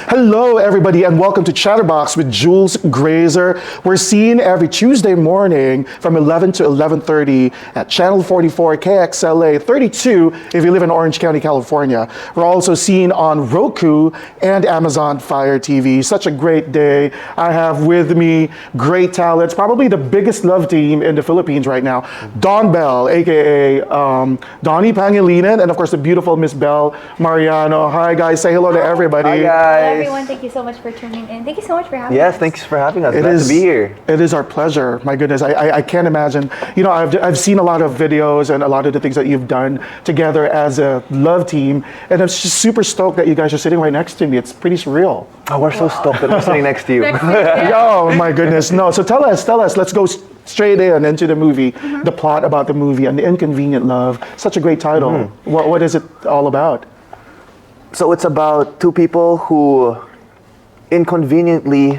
Hello, everybody, and welcome to Chatterbox with Jules Graeser. We're seen every Tuesday morning from 11 to 11:30 at Channel 44, KXLA 32 if you live in Orange County, California. We're also seen on Roku and Amazon Fire TV. Such a great day. I have with me great talents, probably the biggest love team in the Philippines right now. DonBelle, aka Donny, Pangilinan, and of course the beautiful Miss Belle, Mariano. Hi guys, say hello to everybody. Hi Hello guys. everyone, thank you so much for tuning in. Thank you so much for having Yes, us. thanks for having us. Glad to be here. It is our pleasure. My goodness, I can't imagine. You know, I've seen a lot of videos and a lot of the things that you've done together as a love team, and I'm just super stoked that you guys are sitting right next to me. It's pretty surreal. Oh, we're so stoked that we're sitting next to you. Oh my goodness, no. So tell us. Let's go straight into the movie, the plot about the movie, and the inconvenient love. Such a great title. What is it all about? So it's about two people who inconveniently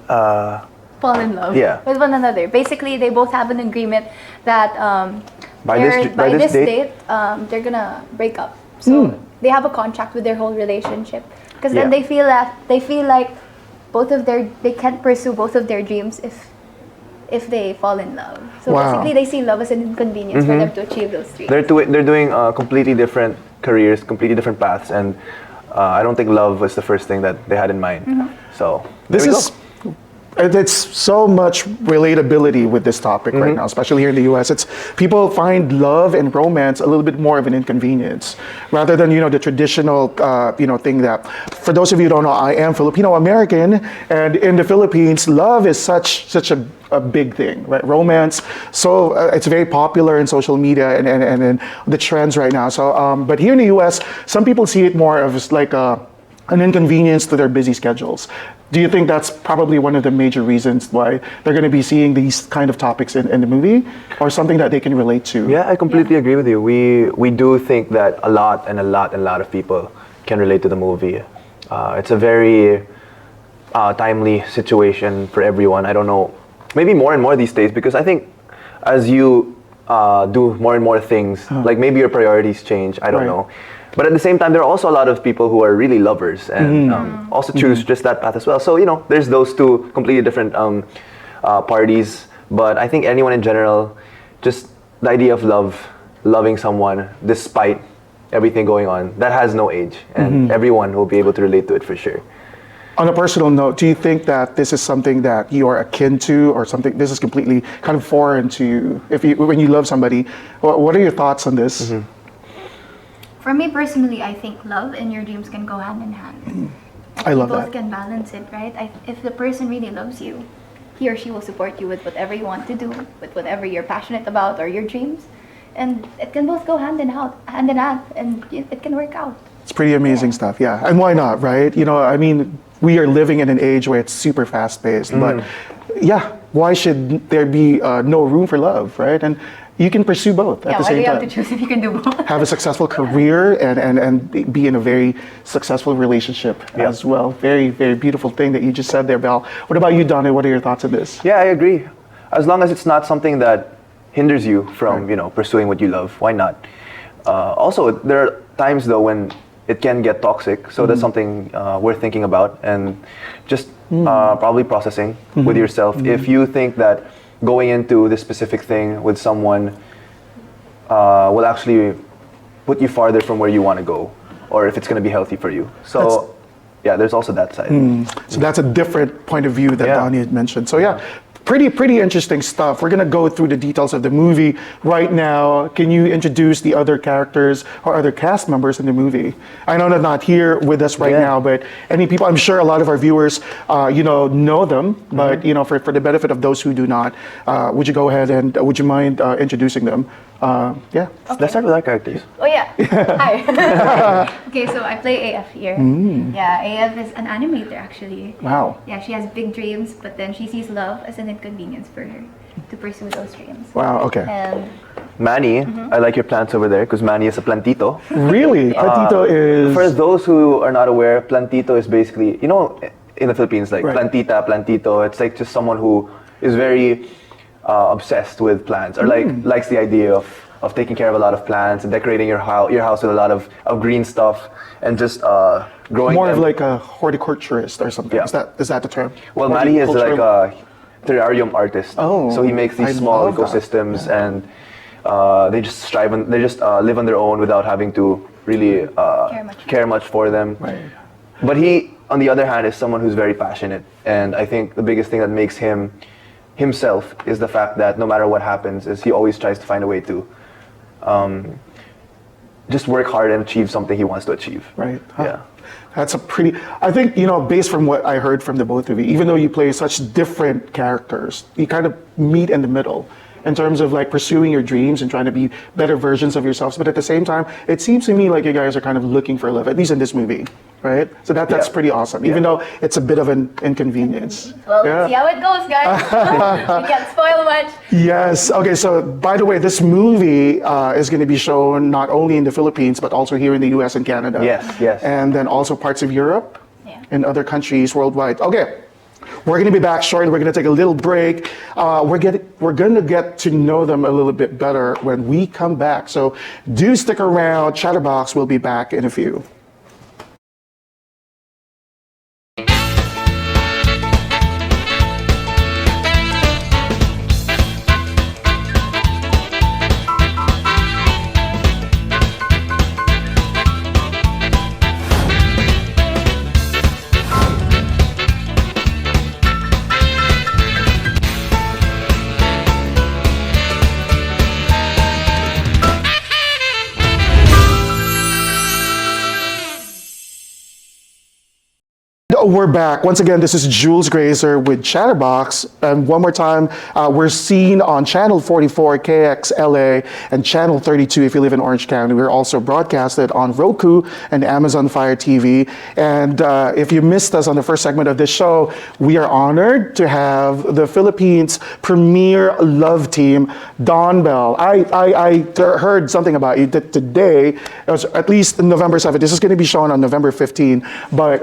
Fall in love Yeah. with one another. Basically, they both have an agreement that By this date? they're gonna break up. So they have a contract with their whole relationship. Because then Yeah. they feel like they can't pursue both of their dreams if they fall in love. So Wow. basically, they see love as an inconvenience for them to achieve those dreams. they're doing completely different careers, completely different paths, and I don't think love was the first thing that they had in mind. So This there we is it's so much relatability with this topic right now, especially here in the US. It's people find love and romance a little bit more of an inconvenience rather than the traditional thing that, for those of you who don't know, I am Filipino American, and in the Philippines love is such a big thing, right? Romance, so it's very popular in social media and the trends right now. So but here in the US, some people see it more of as like an inconvenience to their busy schedules. Do you think that's probably one of the major reasons why they're going to be seeing these kind of topics in the movie, or something that they can relate to? Yeah, I completely agree with you. We do think that a lot of people can relate to the movie. It's a very timely situation for everyone. I don't know, maybe more and more these days, because I think as you do more and more things, like maybe your priorities change. I don't know. But at the same time, there are also a lot of people who are really lovers and also choose just that path as well. So, there's those two completely different parties. But I think anyone in general, just the idea of loving someone despite everything going on, that has no age. And everyone will be able to relate to it for sure. On a personal note, do you think that this is something that you are akin to, or something this is completely kind of foreign to you? When you love somebody, what are your thoughts on this? For me personally, I think love and your dreams can go hand in hand. I love You both that. can balance it, right? If the person really loves you, he or she will support you with whatever you want to do, with whatever you're passionate about or your dreams, and it can both go hand in hand, and it can work out. It's pretty amazing stuff, yeah. And why not, right? I mean, we are living in an age where it's super fast-paced, but yeah, why should there be no room for love, right? And you can pursue both at the Why do same you have to time. choose if you can do both? Have a successful career and be in a very successful relationship as well. Very, very beautiful thing that you just said there, Belle. What about you, Donny? What are your thoughts on this? Yeah, I agree. As long as it's not something that hinders you from, pursuing what you love, why not? Also, there are times though when it can get toxic, so that's something worth thinking about and just probably processing with yourself. If you think that going into this specific thing with someone will actually put you farther from where you want to go, or if it's going to be healthy for you. So, yeah, there's also that side. So that's a different point of view that Donny had mentioned. So yeah, pretty interesting stuff. We're gonna go through the details of the movie right now. Can you introduce the other characters or other cast members in the movie? I know they're not here with us right now, but any people, I'm sure a lot of our viewers, know them. But for the benefit of those who do not, would you go ahead and would you mind introducing them? Yeah. Let's start with our characters. Oh yeah. Hi. Okay, so I play AF here. Yeah, AF is an animator actually. Wow. Yeah, she has big dreams, but then she sees love as an inconvenience for her to pursue those dreams. Wow. Okay. And Manny, I like your plants over there because Manny is a plantito. Really, Platito is. For those who are not aware, plantito is basically, in the Philippines, like plantita, plantito, it's like just someone who is very obsessed with plants, or likes the idea of taking care of a lot of plants and decorating your house with a lot of green stuff, and just growing More of them. like a horticulturist or something. Yeah. Is that the term? Well, Manny is like Horticultural- a terrarium artist. Oh, So he makes these I small love that. ecosystems, and they just strive. They just live on their own without having to really care much for them. Right. But he, on the other hand, is someone who's very passionate, and I think the biggest thing that makes him himself is the fact that no matter what happens, is he always tries to find a way to just work hard and achieve something he wants to achieve. Right. Huh. Yeah. That's a pretty, I think, based from what I heard from the both of you, even though you play such different characters, you kind of meet in the middle in terms of like pursuing your dreams and trying to be better versions of yourselves. But at the same time, it seems to me like you guys are kind of looking for love, at least in this movie, right? So that's Yeah. pretty awesome, even though it's a bit of an inconvenience. Well, let's see how it goes, guys. We can't spoil much. Yes. Okay. So, by the way, this movie is going to be shown not only in the Philippines but also here in the U.S. and Canada. Yes. And then also parts of Europe Yeah. and other countries worldwide. Okay. We're going to be back shortly. We're going to take a little break. We're going to get to know them a little bit better when we come back. So, do stick around. Chatterbox will be back in a few. We're back. Once again, this is Jules Graeser with Chatterbox. And one more time, we're seen on Channel 44, KXLA, and Channel 32 if you live in Orange County. We're also broadcasted on Roku and Amazon Fire TV. And if you missed us on the first segment of this show, we are honored to have the Philippines' premier love team, DonBelle. I heard something about you that today, it was at least November 7th. This is going to be shown on November 15th, but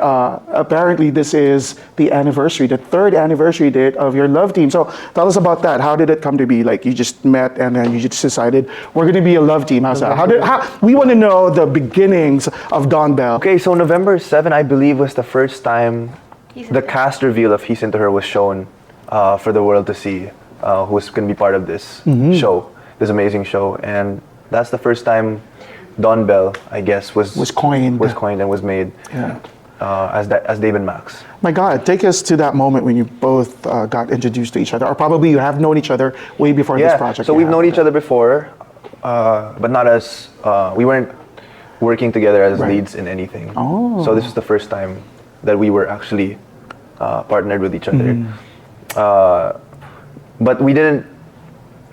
apparently this is the anniversary, the third anniversary date of your love team. So tell us about that. How did it come to be? Like you just met and then you just decided we're going to be a love team. How's that? We want to know the beginnings of DonBelle. Okay, so November 7, I believe, was the first time He's the Into Her. cast reveal of He's Into Her was shown for the world to see, who's going to be part of this show, this amazing show. And that's the first time DonBelle, I guess, was coined. and was made Yeah. as Dave and Max. My God, take us to that moment when you both got introduced to each other, or probably you have known each other way before this project. So we've known each other before, but not as, we weren't working together as Right. leads in anything. Oh. So this is the first time that we were actually partnered with each other. But we didn't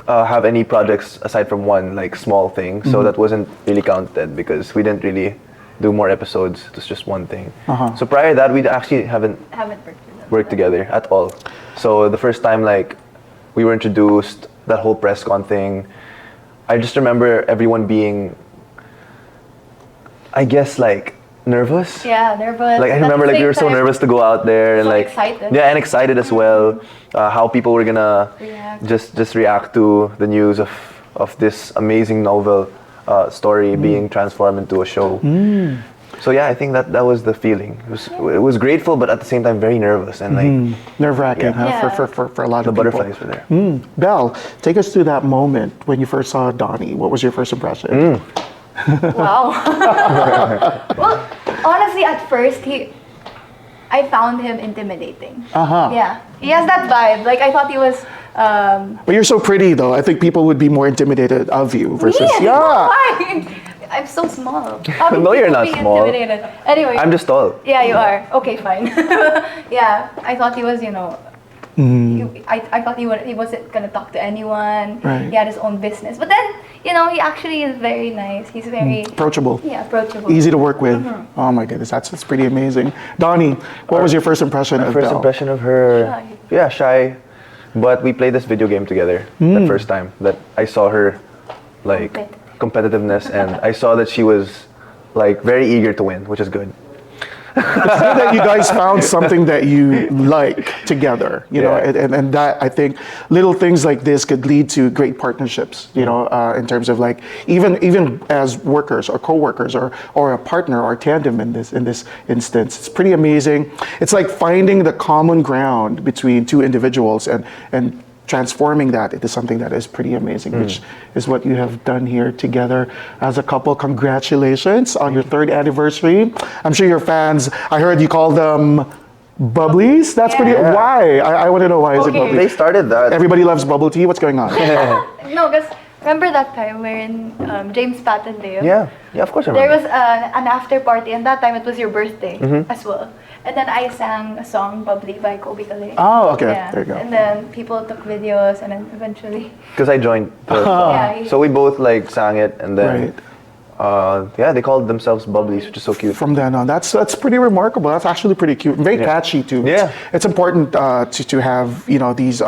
have any projects aside from one, like small thing. So that wasn't really counted because we didn't really do more episodes. It was just one thing. So prior to that, we actually haven't Haven't worked with them. worked together at all. So the first time, like, we were introduced, that whole press con thing, I just remember everyone being, I guess, like, nervous. Yeah, nervous. Like, I remember, like, we were so nervous to go out there and, So like, excited. yeah, and excited as well. How people were gonna React. just react to the news of this amazing novel story being transformed into a show. So yeah, I think that was the feeling. It was grateful, but at the same time very nervous and like Nerve-wracking, Yeah. huh? Yeah. For a lot the of people. butterflies were there. Belle, take us to that moment when you first saw Donny. What was your first impression? Wow. Well, honestly, at first, I found him intimidating. Yeah, he has that vibe. Like I thought he was. But you're so pretty, though. I think people would be more intimidated of you versus. Me? Yeah. Why? I'm so small. How can No, you're people not be small. intimidated? Anyway. I'm just tall. Yeah, you are. Okay, fine. Yeah, I thought he was, I thought he wasn't gonna talk to anyone. Right. He had his own business, but then, he actually is very nice. He's very Approachable. approachable. Easy to work with. Oh my goodness, that's pretty amazing. Donny, what was your first impression of First Belle? impression of her, Shy. yeah, shy. But we played this video game together the first time that I saw her, like competitiveness, and I saw that she was like very eager to win, which is good. It's good that you guys found something that you like together, you know, and that I think little things like this could lead to great partnerships, you know, in terms of like even as workers or co-workers or a partner or tandem in this instance. It's pretty amazing. It's like finding the common ground between two individuals and transforming that into something that is pretty amazing, which is what you have done here together as a couple. Congratulations on your 3rd anniversary. I'm sure your fans, I heard you call them bubblies. That's pretty, why? I want to know why is it bubblies? They started that. Everybody loves bubble tea. What's going on? No, because remember that time wherein James Patton Leo? Yeah, of course I There remember. was an after party, and that time it was your birthday as well. And then I sang a song, Bubbly by Kobe Calais. Oh, okay. Yeah. There you go. And then people took videos, and then eventually, Because I joined. Yeah, So we both like sang it, and then Right. they called themselves Bubblies, which is so cute. From then on, that's pretty remarkable. That's actually pretty cute, very catchy too. Yeah. It's important to have, you know, these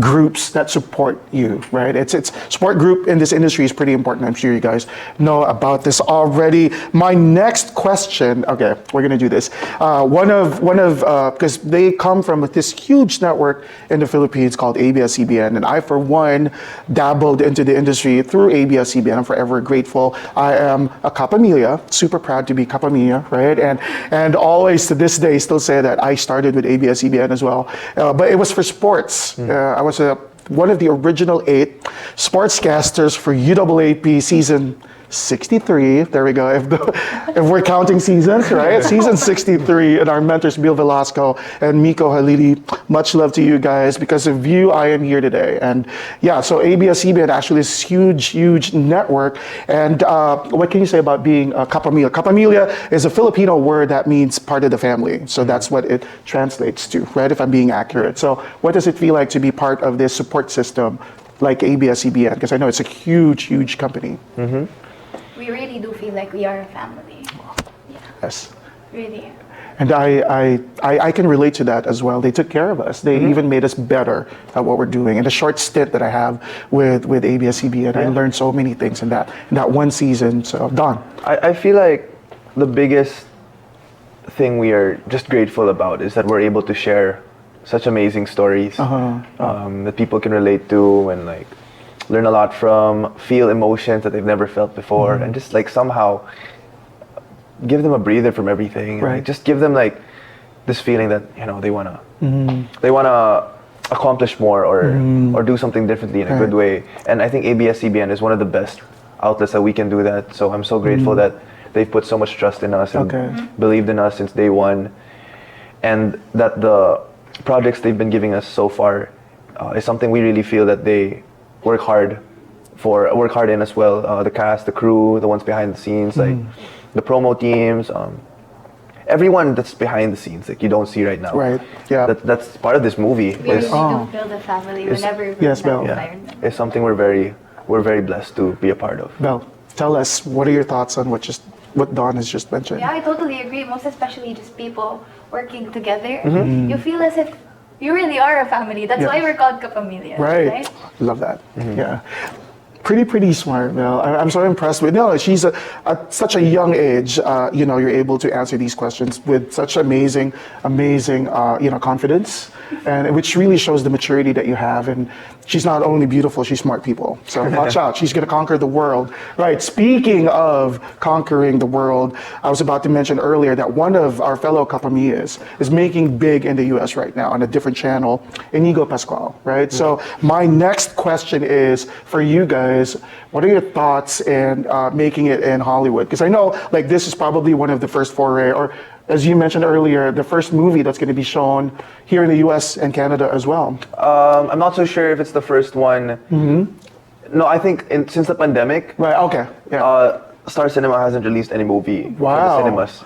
groups that support you, right? It's support group in this industry is pretty important. I'm sure you guys know about this already. My next question, okay, we're gonna do this. One of because they come from this huge network in the Philippines called ABS-CBN, and I for one dabbled into the industry through ABS-CBN. I'm forever grateful. I am a Kapamilya, super proud to be Kapamilya, right? And always to this day still say that I started with ABS-CBN as well, but it was for sports. I was one of the original 8 sportscasters for UAAP season 63. There we go. If we're counting seasons, right? Season 63, and our mentors Bill Velasco and Miko Halili. Much love to you guys. Because of you, I am here today. And yeah, so ABS-CBN actually is huge network. And what can you say about being a Kapamilya? Kapamilya is a Filipino word that means part of the family. So that's what it translates to, right? If I'm being accurate. So what does it feel like to be part of this support system like ABS-CBN? Because I know it's a huge company. we really do feel like we are a family. Yeah, Yes. really. And I can relate to that as well. They took care of us. They even made us better at what we're doing. In the short stint that I have with ABS-CBN, I learned so many things in that one season. So, Don. I feel like the biggest thing we are just grateful about is that we're able to share such amazing stories that people can relate to and like learn a lot from, feel emotions that they've never felt before, and just like somehow give them a breather from everything. And, like, just give them like this feeling that they wanna accomplish more or do something differently in a good way. And I think ABS-CBN is one of the best outlets that we can do that. So I'm so grateful that they've put so much trust in us and believed in us since day one, and that the projects they've been giving us so far is something we really feel that they work hard in as well. The cast, the crew, the ones behind the scenes, like the promo teams, everyone that's behind the scenes, like you don't see right now. Right. Yeah. That's part of this movie. We really do build a family whenever we're Yes, Belle. It's something we're very blessed to be a part of. Belle, tell us, what are your thoughts on what Don has just mentioned? Yeah, I totally agree. Most especially just people working together. You feel as if you really are a family. That's why we're called Kapamilya. Right. Love that. Yeah. Pretty smart, Belle. I'm so impressed with. No, she's at such a young age. You're able to answer these questions with such amazing, confidence, and which really shows the maturity that you have. And she's not only beautiful, she's smart people. So watch out. She's gonna conquer the world. Right. Speaking of conquering the world, I was about to mention earlier that one of our fellow Kapamillas is making big in the U.S. right now on a different channel, Inigo Pascual. Right. So my next question is for you guys. What are your thoughts in making it in Hollywood? Because I know like this is probably one of the first foray, or as you mentioned earlier, the first movie that's going to be shown here in the US and Canada as well. I'm not so sure if it's the first one. No, I think since the pandemic, Right, okay. Yeah. Star Cinema hasn't released any movie for Wow. the cinemas.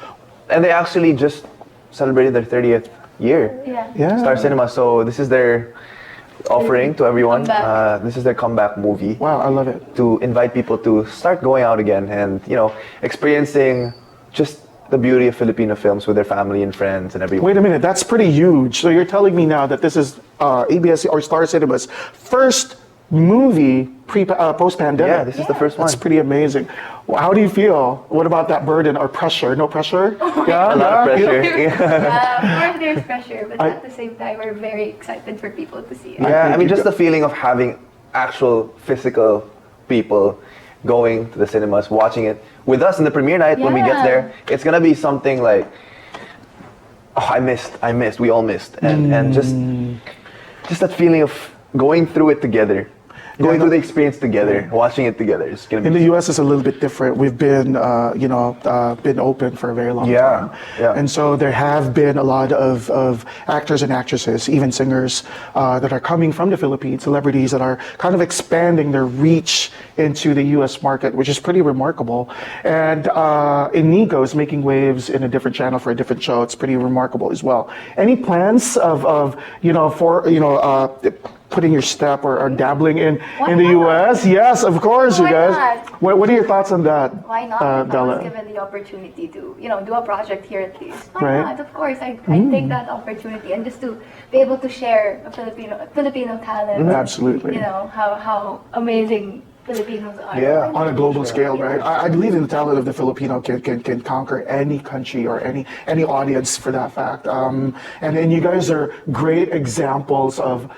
And they actually just celebrated their 30th year. Yeah. Star Cinema, so this is their offering to everyone. Comeback. This is their comeback movie Wow, I love it. to invite people to start going out again and experiencing just the beauty of Filipino films with their family and friends and everyone. Wait a minute, that's pretty huge. So you're telling me now that this is ABS or Star Cinema's first movie post-pandemic. Yeah, this is the first one. That's pretty amazing. Well, how do you feel? What about that burden or pressure? No pressure? Yeah, A lot of pressure. Of course, there's pressure, but at the same time, we're very excited for people to see it. Yeah, I mean, just the feeling of having actual physical people going to the cinemas, watching it with us in the premiere night when we get Yeah. there. It's gonna be something like, oh, I missed, we all missed, and just that feeling of going through it together. Going through the experience together, watching it together. It's gonna be In the U.S., it's a little bit different. We've been, been open for a very long time. Yeah. And so there have been a lot of actors and actresses, even singers, that are coming from the Philippines, celebrities that are kind of expanding their reach into the U.S. market, which is pretty remarkable. And Inigo is making waves in a different channel for a different show. It's pretty remarkable as well. Any plans of putting your step or dabbling in the U.S.? Yes, of course, Why you guys. not? What are your thoughts on that? Why not? If I Bella? was given the opportunity to, do a project here at least. Why Right. not? Of course, I take that opportunity and just to be able to share a Filipino talent. Absolutely. You know how amazing Filipinos are. Yeah. Why not? On a global scale, right? I believe in the talent of the Filipino can conquer any country or any audience for that fact. And you guys are great examples of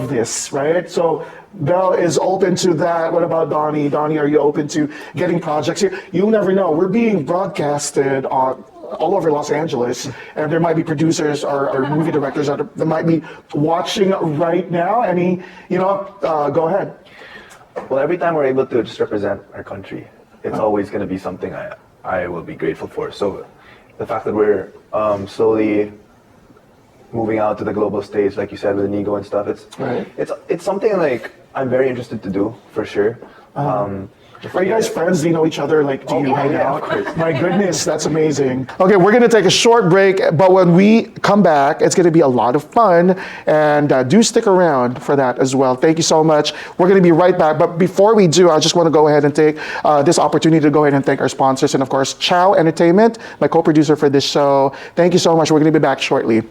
this, right? So Belle is open to that. What about Donny? Donny, are you open to getting projects here? You'll never know. We're being broadcasted on all over Los Angeles, and there might be producers or movie directors that might be watching right now. Go ahead. Well, every time we're able to just represent our country, it's always going to be something I will be grateful for. So the fact that we're slowly moving out to the global stage, like you said, with Inigo and stuff, it's something like I'm very interested to do, for sure. Are you guys friends? Do you know each other? Like, do you hang yeah, out? of course. My goodness, that's amazing. Okay, we're gonna take a short break, but when we come back, it's gonna be a lot of fun, and do stick around for that as well. Thank you so much. We're gonna be right back, but before we do, I just wanna go ahead and take this opportunity to go ahead and thank our sponsors, and of course, Chow Entertainment, my co-producer for this show. Thank you so much. We're gonna be back shortly.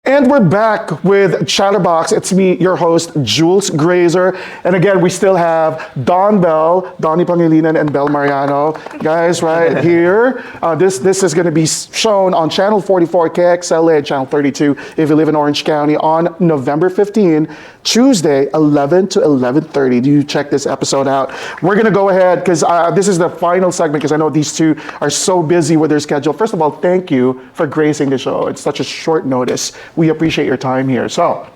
And we're back with Chatterbox. It's me, your host, Jules Graeser. And again, we still have DonBelle, Donny Pangilinan, and Belle Mariano. Guys, right here. This is going to be shown on Channel 44, KXLA, and Channel 32 if you live in Orange County on November 15, Tuesday, 11 to 11:30. Do you check this episode out? We're going to go ahead because this is the final segment because I know these two are so busy with their schedule. First of all, thank you for gracing the show. It's such a short notice. We appreciate your time here. So,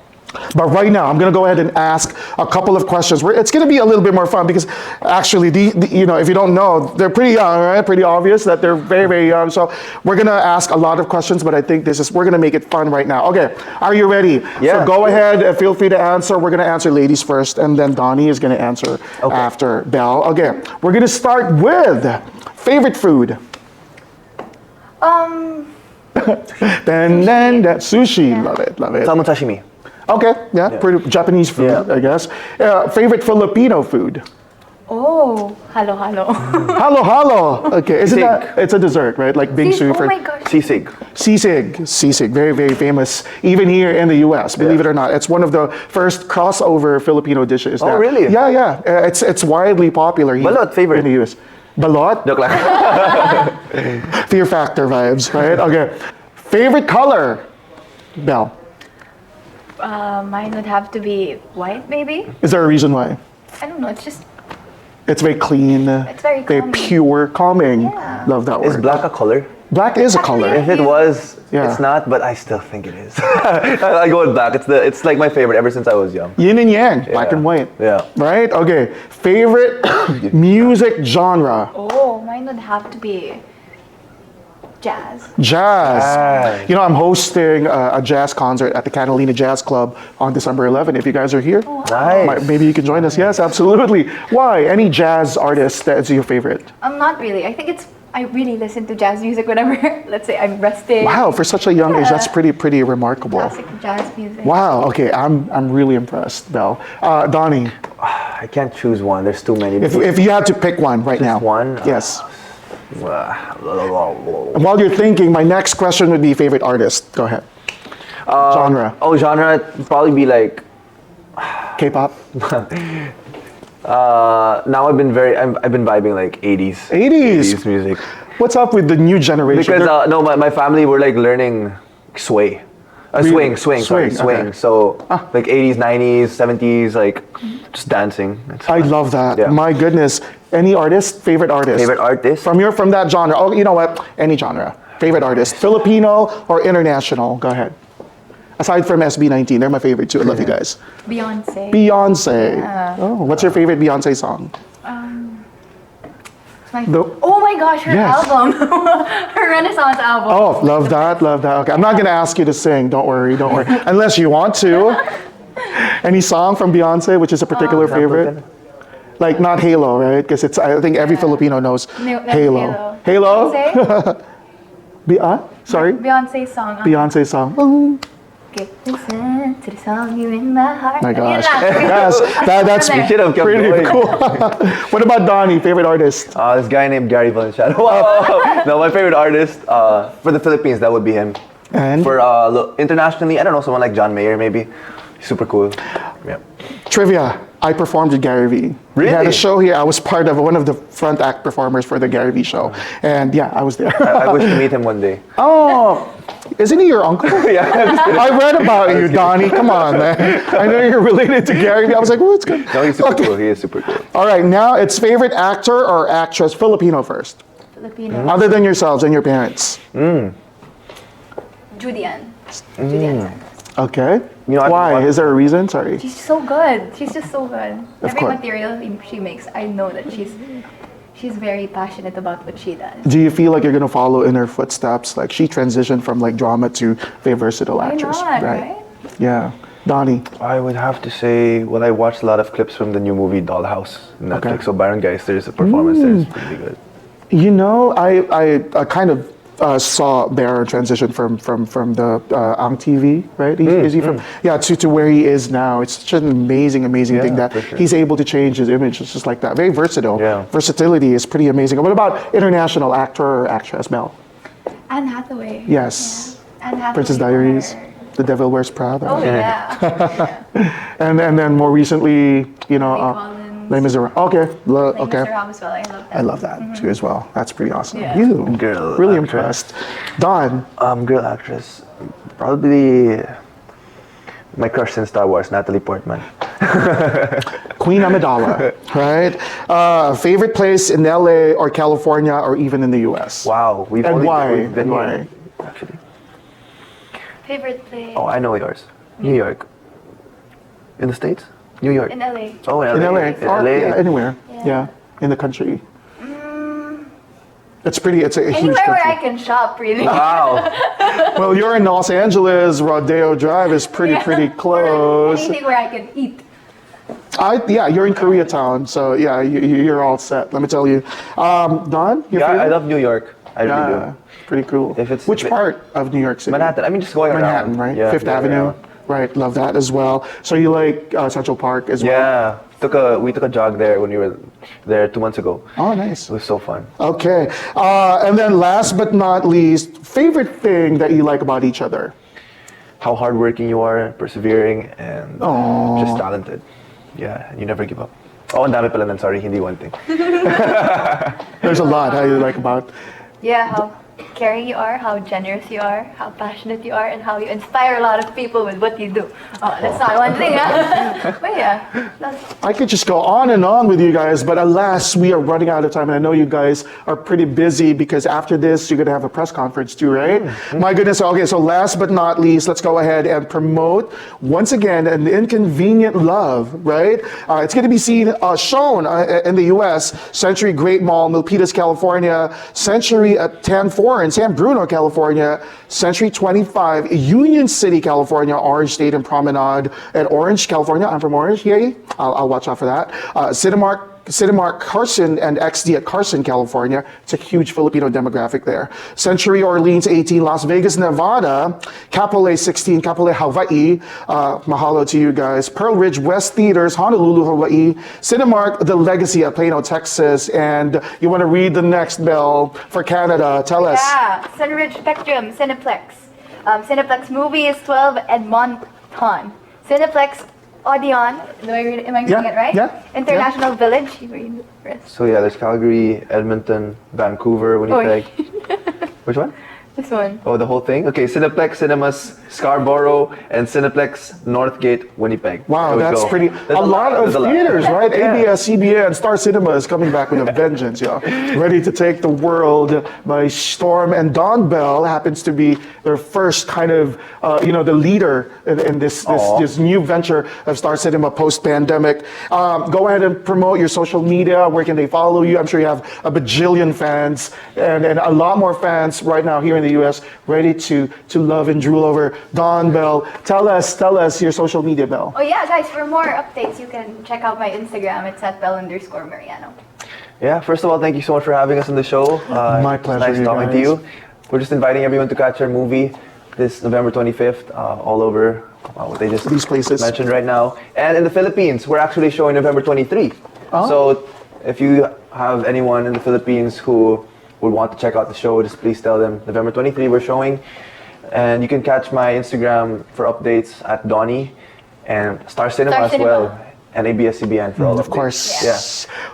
but right now, I'm going to go ahead and ask a couple of questions. It's going to be a little bit more fun because actually, if you don't know, they're pretty young, right? Pretty obvious that they're very, very young. So we're going to ask a lot of questions, but I think we're going to make it fun right now. Okay, are you ready? Yeah. So go ahead and feel free to answer. We're going to answer ladies first, and then Donny is going to answer after Belle. Okay, we're going to start with favorite food. Then sushi. Yeah. Love it. Salmon sashimi. Okay, yeah, pretty Japanese food, Yeah. I guess. Favorite Filipino food? Oh, halo. Halo. Okay, isn't Sisig. that, it's a dessert, right? Like bingsu Oh for my gosh. Sisig. sisig, very, very famous, even here in the U.S., believe it or not. It's one of the first crossover Filipino dishes. Oh, really? Yeah. It's widely popular here Balot, favorite? in the U.S. Balot? Joke lang. Fear Factor vibes, right? Okay. Favorite color? Belle. Mine would have to be white, maybe. Is there a reason why? I don't know. It's just It's very clean. It's very calming. pure, calming. Yeah. Love that Is word. black a color? Black is a color. If it was, Yeah. it's not, but I still think it is. I go with black. It's like my favorite ever since I was young. Yin and yang, black and white. Yeah. Right? Okay. Favorite music genre? Oh, mine would have to be Jazz. Jazz. You know, I'm hosting a jazz concert at the Catalina Jazz Club on December 11th. If you guys are here, Nice. maybe you can join us. Yes, absolutely. Why? Any jazz artist that's your favorite? Not really. I think I really listen to jazz music whenever, let's say, I'm resting. Wow, for such a young age, that's pretty remarkable. Classic jazz music. Wow. Okay, I'm really impressed, Belle. Donny, I can't choose one. There's too many. if you had to pick one right now. one? Yes. Uh, And while you're thinking, my next question would be favorite artist. Go ahead. Genre. Oh, genre probably be like. K-pop. Now I've been vibing like 80s. 80s. music. What's up with the new generation? Because no, my family were like learning sway. Really? Swing, Swing, swing. okay. So like 80s, 90s, 70s, like just dancing. It's I fun. love that. Yeah. My goodness. Any artist? Favorite artist? Favorite artist? From that genre. Oh, you know what? Any genre. Favorite artist. Filipino or international? Go ahead. Aside from SB19, they're my favorite too. I love you guys. Beyonce. Beyonce. Yeah. Oh, what's your favorite Beyonce song? Oh my gosh, her Yes. album. Her Renaissance album. Oh, love that, love that. Okay, I'm not gonna ask you to sing. Don't worry, unless you want to. Any song from Beyonce, which is a particular favorite? Like not Halo, right? Because I think every Filipino knows No, that's Halo. Halo. Halo? Sorry? Beyonce's song. Beyonce song. Oh Okay. Listen to the song you in my heart. my gosh. Yun lang. Yes, that's You should have kept pretty going. cool. What about Donny? Favorite artist? This guy named Gary Valenciano. Wow. No, my favorite artist for the Philippines, that would be him. And For internationally, I don't know, someone like John Mayer maybe. Super cool. Yeah. trivia. I performed with Gary Vee. We had a Really? show here. I was part of one of the front act performers for the Gary Vee show. And yeah, I was there. I wish to meet him one day. Oh, isn't he your uncle? Yeah. I read about you, Donny. Come on, man. I know you're related to Gary Vee. I was like, what's good? No, he's super cool. He is super cool. All right, now it's favorite actor or actress, Filipino first, Filipino. other than yourselves and your parents. Julian. Julian Santos. Okay. You know, Why? Is there a reason? Sorry. She's so good. She's just so good. Every course. material she makes, I know that she's very passionate about what she does. Do you feel like you're gonna follow in her footsteps? Like she transitioned from like drama to very versatile Why actress, not, right? Yeah. Donny. I would have to say, well, I watched a lot of clips from the new movie Dollhouse on Netflix. Okay. So Byron Geister's performance there is pretty good. You know, I kind of saw Bear transition from the Ang TV, right? Is he from to where he is now? It's such an amazing thing that for sure. he's able to change his image. It's just like that. Very versatile. Yeah. Versatility is pretty amazing. What about international actor or actress, Belle? Anne Hathaway. Yes. Yeah. Anne Hathaway. Princess Diaries. or- The Devil Wears Prada. Oh yeah. And then more recently, you know, Collins. Les Miserables. Okay. Like Okay. Mr. House as well. I love that. I love that too as well. That's pretty awesome. Yeah. You, Girl really actress. impressed. Don, Girl actress, probably my crush in Star Wars, Natalie Portman. Queen Amidala, right? Favorite place in LA or California or even in the US? Wow, we've And only why? we've been And here, why? actually. Favorite place Oh, I know yours. New York. In the States? New York. in LA. Oh, in In LA. LA. In Or, LA. yeah, anywhere. Yeah. Yeah. In the country. It's a huge Anywhere where I country. can shop, really. Wow. Well, you're in Los Angeles. Rodeo Drive is pretty close. Anything where I can eat. Yeah, you're in Koreatown, so yeah, you're all set. Let me tell you. Don, your Yeah, I favorite? love New York. I really Yeah, pretty cool. If it's- Which if it- part of New York do. City? Manhattan. I mean, just going Manhattan, around. right? Yeah, Fifth going Avenue. around. Right, love that as well. So you like Central Park as well? Yeah. We took a jog there when we were there 2 months ago. Oh, nice. It was so fun. Okay. And then last but not least, favorite thing that you like about each other? How hardworking you are, persevering, and Aw. just talented. Yeah, you never give up. Oh, ang dami pala nun. Sorry, hindi one thing. There's a lot I like about. Yeah, how caring you are, how generous you are, how passionate you are, and how you inspire a lot of people with what you do. Oh, that's not one thing, huh? But yeah, that's I could just go on and on with you guys, but alas, we are running out of time. And I know you guys are pretty busy because after this, you're going to have a press conference too, right? My goodness. Okay, so last but not least, let's go ahead and promote once again an Inconvenient Love, right? It's going to be shown in the US, Century Great Mall, Milpitas, California, Century at 1040. Torrance, San Bruno, California, Century 25, Union City, California, Orange State and Promenade, and Orange, California. I'm from Orange, yay. I'll watch out for that. Cinemark Carson and XD at Carson, California. It's a huge Filipino demographic there. Century Orleans 18, Las Vegas, Nevada. Kapolei 16, Kapolei, Hawaii. Mahalo to you guys. Pearl Ridge West Theaters, Honolulu, Hawaii. Cinemark The Legacy at Plano, Texas. And you want to read the next, Belle, for Canada. Tell us. Yeah, Sunridge Spectrum, Cineplex. Cineplex Movies 12 Edmonton. Cineplex Odeon, am I reading it right? Yeah. International Village. You read the rest. So yeah, there's Calgary, Edmonton, Vancouver, Winnipeg. Which one? This one. Oh, the whole thing? Okay, Cineplex Cinemas Scarborough and Cineplex Northgate Winnipeg. Wow, There we that's go. pretty. There's A lot of There's a lot. theaters, right? Yeah. ABS, CBN, Star Cinema is coming back with a vengeance, yo. Ready to take the world by storm. And DonBelle happens to be their first kind of, the leader in this new venture of Star Cinema post-pandemic. Go ahead and promote your social media. Where can they follow you? I'm sure you have a bajillion fans and a lot more fans right now here in the U.S. ready to love and drool over DonBelle. Tell us your social media, Belle. Oh yeah, guys, for more updates, you can check out my Instagram. It's at Belle_Mariano. Yeah, first of all, thank you so much for having us on the show. My pleasure, Nice you talking to guys. you. We're just inviting everyone to catch our movie this November 25th, all over what they just These places. mentioned right now. And in the Philippines, we're actually showing November 23. So if you have anyone in the Philippines who would want to check out the show, just please tell them November 23 we're showing. And you can catch my Instagram for updates at Donny and Star Cinema as well. And ABS-CBN for all Of updates. course. Yeah.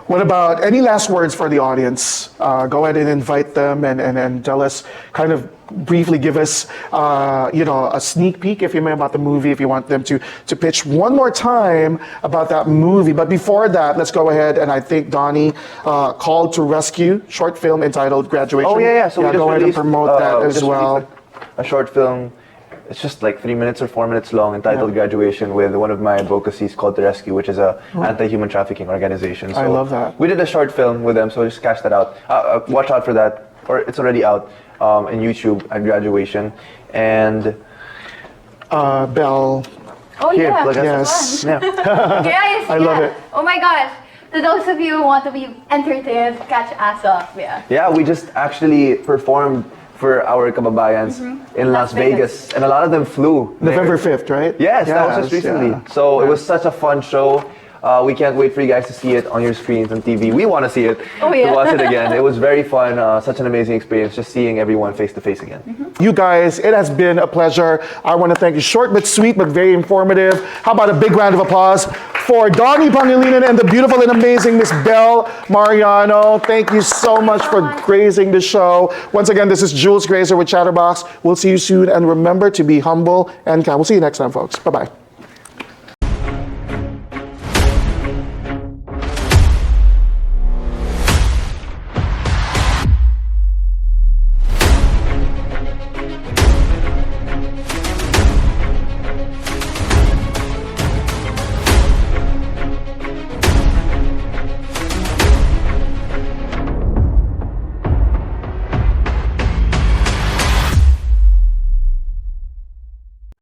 What about any last words for the audience? Go ahead and invite them and tell us, kind of briefly give us, a sneak peek, if you may, about the movie, if you want them to pitch one more time about that movie. But before that, let's go ahead and I think Donny called to rescue short film entitled Graduation. Oh yeah. So we just go ahead and released, promote that we as just well. released a short film. It's just like 3 minutes or 4 minutes long, entitled Graduation, with one of my advocacies called The Rescue, which is a anti-human trafficking organization. So I love that. We did a short film with them, so just catch that out. Watch out for that, or it's already out in YouTube at Graduation. And Belle. Oh Here, yeah, look at Yes. yeah. Guys, I love it. Oh my gosh. To those of you who want to be entertained, catch ass up. Yeah. We just actually performed for our kababayans in Las Vegas, and a lot of them flew. November 5th, right? Yes, that was just recently. yeah. So it was such a fun show. We can't wait for you guys to see it on your screens on TV. We want to see it, yeah. to watch it again. It was very fun, such an amazing experience, just seeing everyone face to face again. You guys, it has been a pleasure. I want to thank you. Short but sweet, but very informative. How about a big round of applause for Donny Pangilinan and the beautiful and amazing Miss Belle Mariano. Thank you so much for gracing the show. Once again, this is Jules Graeser with Chatterbox. We'll see you soon, and remember to be humble and kind. We'll see you next time, folks. Bye-bye.